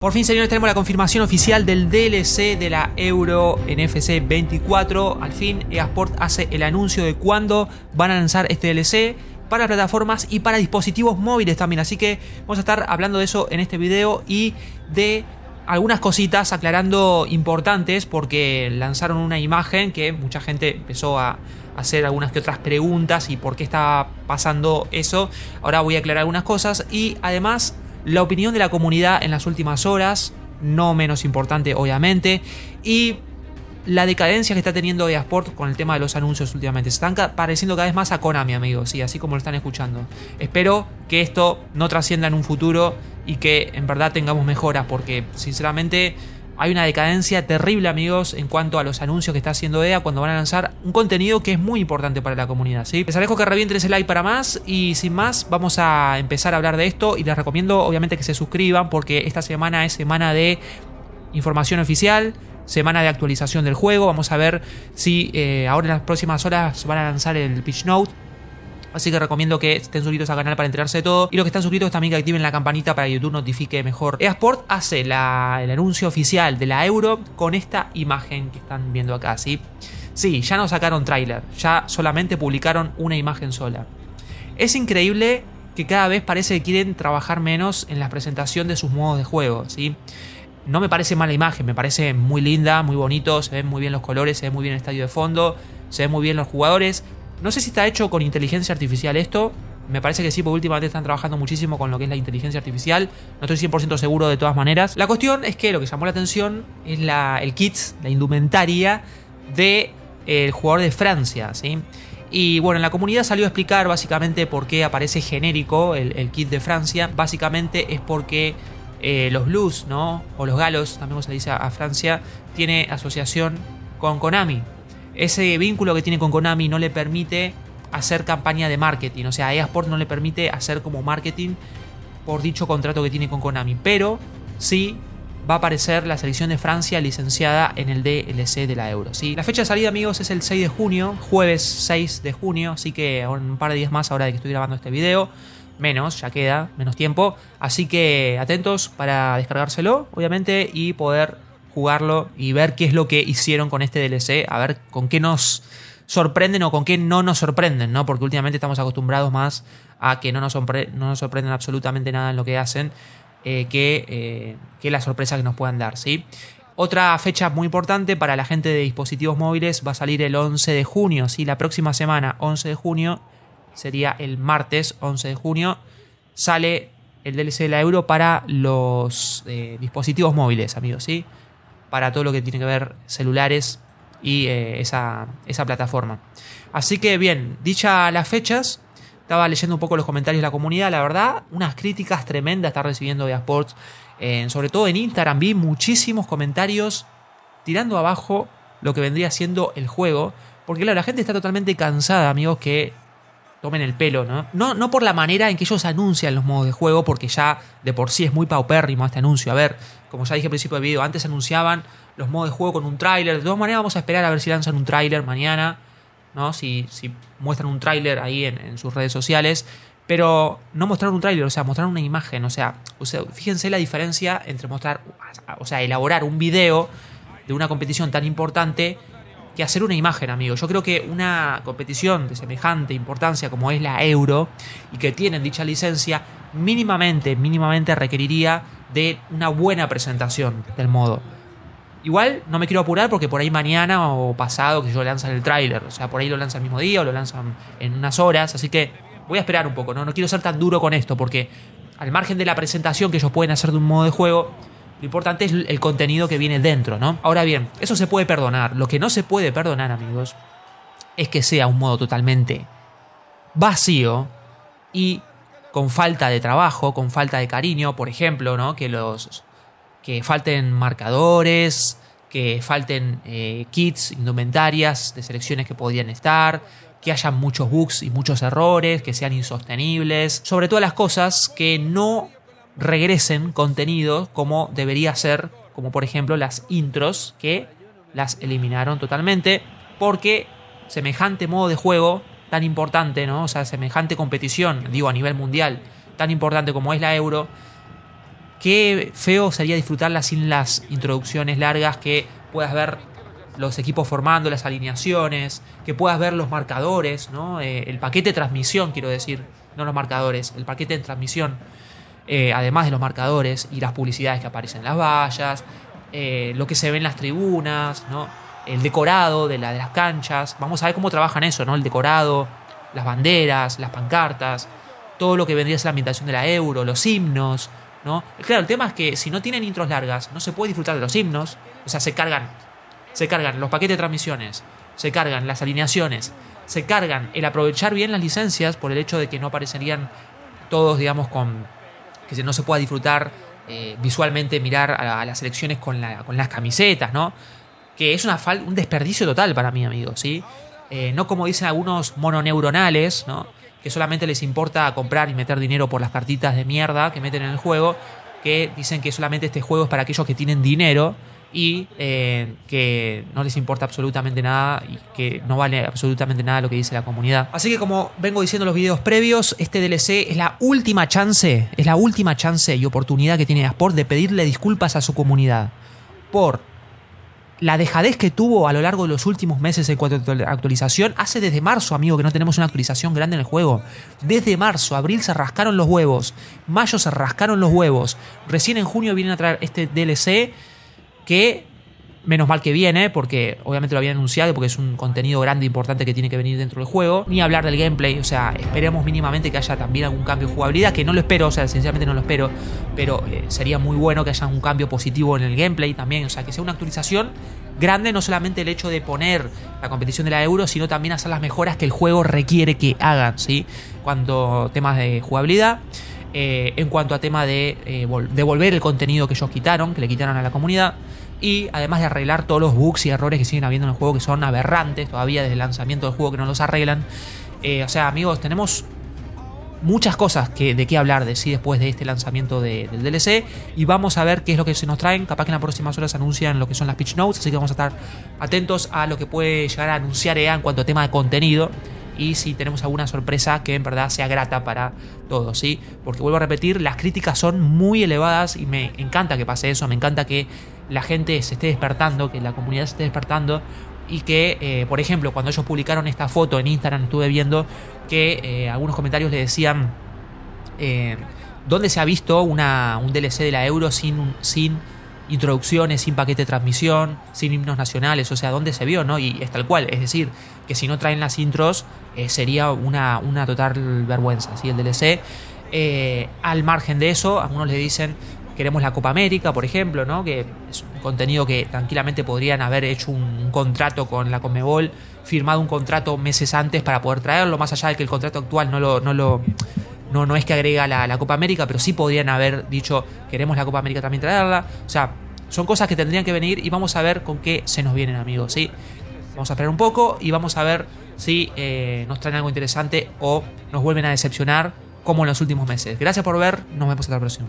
Por fin, señores, tenemos la confirmación oficial del DLC de la Euro NFC 24. Al fin, eSports hace el anuncio de cuándo van a lanzar este DLC para plataformas y para dispositivos móviles también. Así que vamos a estar hablando de eso en este video y de algunas cositas aclarando importantes, porque lanzaron una imagen que mucha gente empezó a hacer algunas que otras preguntas y por qué está pasando eso. Ahora voy a aclarar algunas cosas y además la opinión de la comunidad en las últimas horas, no menos importante obviamente, y la decadencia que está teniendo eSports con el tema de los anuncios últimamente. Se están pareciendo cada vez más a Konami, amigos, sí, así como lo están escuchando. Espero que esto no trascienda en un futuro y que en verdad tengamos mejoras, porque sinceramente hay una decadencia terrible, amigos, en cuanto a los anuncios que está haciendo EA cuando van a lanzar un contenido que es muy importante para la comunidad, ¿sí? Les dejo que revienten ese like para más y sin más vamos a empezar a hablar de esto, y les recomiendo obviamente que se suscriban, porque esta semana es semana de información oficial, semana de actualización del juego. Vamos a ver si ahora en las próximas horas van a lanzar el Pitch Note. Así que recomiendo que estén suscritos al canal para enterarse de todo. Y los que están suscritos también que activen la campanita para que YouTube notifique mejor. eSports hace el anuncio oficial de la Euro con esta imagen que están viendo acá, ¿sí? Sí, ya no sacaron tráiler, ya solamente publicaron una imagen sola. Es increíble que cada vez parece que quieren trabajar menos en la presentación de sus modos de juego, ¿sí? No me parece mala imagen, me parece muy linda, muy bonito, se ven muy bien los colores, se ve muy bien el estadio de fondo, se ven muy bien los jugadores. No sé si está hecho con inteligencia artificial esto, me parece que sí, porque últimamente están trabajando muchísimo con lo que es la inteligencia artificial. No estoy 100% seguro de todas maneras. La cuestión es que lo que llamó la atención es el kit, la indumentaria del jugador de Francia, ¿sí? Y bueno, en la comunidad salió a explicar básicamente por qué aparece genérico el kit de Francia. Básicamente es porque los Blues, ¿no? O los Galos, también se le dice a Francia, tiene asociación con Konami. Ese vínculo que tiene con Konami no le permite hacer campaña de marketing. O sea, a eSports no le permite hacer como marketing por dicho contrato que tiene con Konami. Pero sí va a aparecer la selección de Francia licenciada en el DLC de la Euro, ¿sí? La fecha de salida, amigos, es el 6 de junio, jueves 6 de junio. Así que un par de días más ahora de que estoy grabando este video. Menos, ya queda menos tiempo. Así que atentos para descargárselo, obviamente, y poder jugarlo y ver qué es lo que hicieron con este DLC, a ver con qué nos sorprenden o con qué no nos sorprenden, ¿no? Porque últimamente estamos acostumbrados más a que no nos sorprenden absolutamente nada en lo que hacen, que la sorpresa que nos puedan dar, ¿sí? Otra fecha muy importante para la gente de dispositivos móviles va a salir el 11 de junio, ¿sí? La próxima semana, 11 de junio, sería el martes 11 de junio, sale el DLC de la Euro para los dispositivos móviles, amigos, ¿sí? Para todo lo que tiene que ver celulares y esa plataforma. Así que bien, dichas las fechas, estaba leyendo un poco los comentarios de la comunidad. La verdad, unas críticas tremendas está recibiendo eSports, sobre todo en Instagram. Vi muchísimos comentarios tirando abajo lo que vendría siendo el juego, porque claro, la gente está totalmente cansada, amigos, que tomen el pelo, ¿no? No por la manera en que ellos anuncian los modos de juego, porque ya de por sí es muy paupérrimo este anuncio. A ver, como ya dije al principio del video, antes anunciaban los modos de juego con un tráiler. De todas maneras vamos a esperar a ver si lanzan un tráiler mañana, ¿no? Si muestran un tráiler ahí en sus redes sociales. Pero no mostraron un tráiler, o sea, mostraron una imagen. O sea, fíjense la diferencia entre mostrar, o sea, elaborar un video de una competición tan importante que hacer una imagen, amigo. Yo creo que una competición de semejante importancia como es la Euro y que tienen dicha licencia, mínimamente requeriría de una buena presentación del modo. Igual no me quiero apurar porque por ahí mañana o pasado que yo lanzan el tráiler, o sea, por ahí lo lanzan el mismo día o lo lanzan en unas horas, así que voy a esperar un poco, no quiero ser tan duro con esto, porque al margen de la presentación que ellos pueden hacer de un modo de juego, lo importante es el contenido que viene dentro, ¿no? Ahora bien, eso se puede perdonar. Lo que no se puede perdonar, amigos, es que sea un modo totalmente vacío y con falta de trabajo, con falta de cariño. Por ejemplo, ¿no? Que falten marcadores, que falten kits, indumentarias de selecciones que podrían estar, que haya muchos bugs y muchos errores, que sean insostenibles. Sobre todas las cosas, que no regresen contenido como debería ser, como por ejemplo las intros, que las eliminaron totalmente, porque semejante modo de juego tan importante, ¿no? O sea, semejante competición, digo, a nivel mundial, tan importante como es la Euro, qué feo sería disfrutarla sin las introducciones largas, que puedas ver los equipos formando, las alineaciones, que puedas ver los marcadores, ¿no? El paquete de transmisión, quiero decir, no los marcadores, el paquete de transmisión, además de los marcadores y las publicidades que aparecen en las vallas, lo que se ve en las tribunas, ¿no? El decorado de las canchas. Vamos a ver cómo trabajan eso, ¿no? El decorado, las banderas, las pancartas, todo lo que vendría a ser la ambientación de la Euro, los himnos, ¿no? Claro, el tema es que si no tienen intros largas, no se puede disfrutar de los himnos. O sea, se cargan los paquetes de transmisiones, se cargan las alineaciones, se cargan el aprovechar bien las licencias por el hecho de que no aparecerían todos, digamos, con que no se pueda disfrutar visualmente, mirar a las selecciones con las camisetas, ¿no? Que es un desperdicio total para mí, amigos, ¿sí? No como dicen algunos mononeuronales, ¿no? Que solamente les importa comprar y meter dinero por las cartitas de mierda que meten en el juego, que dicen que solamente este juego es para aquellos que tienen dinero y que no les importa absolutamente nada y que no vale absolutamente nada lo que dice la comunidad. Así que, como vengo diciendo en los videos previos, este DLC es la última chance y oportunidad que tiene eSport de pedirle disculpas a su comunidad por la dejadez que tuvo a lo largo de los últimos meses en cuanto a actualización. Hace desde marzo, amigo, que no tenemos una actualización grande en el juego. Desde marzo, abril se rascaron los huevos, mayo se rascaron los huevos, recién en junio vienen a traer este DLC que, menos mal que viene, porque obviamente lo habían anunciado, porque es un contenido grande e importante que tiene que venir dentro del juego. Ni hablar del gameplay, o sea, esperemos mínimamente que haya también algún cambio de jugabilidad, que no lo espero, o sea, sinceramente no lo espero, pero sería muy bueno que haya un cambio positivo en el gameplay también, o sea, que sea una actualización grande, no solamente el hecho de poner la competición de la Euro, sino también hacer las mejoras que el juego requiere que hagan, ¿sí? Cuanto temas de jugabilidad, en cuanto a tema de devolver el contenido que ellos quitaron, que le quitaron a la comunidad, y además de arreglar todos los bugs y errores que siguen habiendo en el juego, que son aberrantes todavía desde el lanzamiento del juego, que no los arreglan. O sea, amigos, tenemos muchas cosas de qué hablar de sí después de este lanzamiento del DLC, y vamos a ver qué es lo que se nos traen. Capaz que en las próximas horas anuncian lo que son las pitch notes, así que vamos a estar atentos a lo que puede llegar a anunciar EA en cuanto a tema de contenido, y si tenemos alguna sorpresa que en verdad sea grata para todos, ¿sí? Porque vuelvo a repetir, las críticas son muy elevadas y me encanta que pase eso, me encanta que la gente se esté despertando, que la comunidad se esté despertando, y que, por ejemplo, cuando ellos publicaron esta foto en Instagram, estuve viendo que algunos comentarios le decían ¿dónde se ha visto un DLC de la Euro sin introducciones, sin paquete de transmisión, sin himnos nacionales? O sea, ¿dónde se vio, no? Y es tal cual, es decir, que si no traen las intros sería una total vergüenza, ¿sí? El DLC, al margen de eso, algunos le dicen queremos la Copa América, por ejemplo, ¿no? Que es un contenido que tranquilamente podrían haber hecho un contrato con la Conmebol, firmado un contrato meses antes para poder traerlo, más allá de que el contrato actual no es que agrega la Copa América, pero sí podrían haber dicho queremos la Copa América también traerla. O sea, son cosas que tendrían que venir y vamos a ver con qué se nos vienen, amigos, ¿sí? Vamos a esperar un poco y vamos a ver si nos traen algo interesante o nos vuelven a decepcionar como en los últimos meses. Gracias por ver, nos vemos hasta la próxima.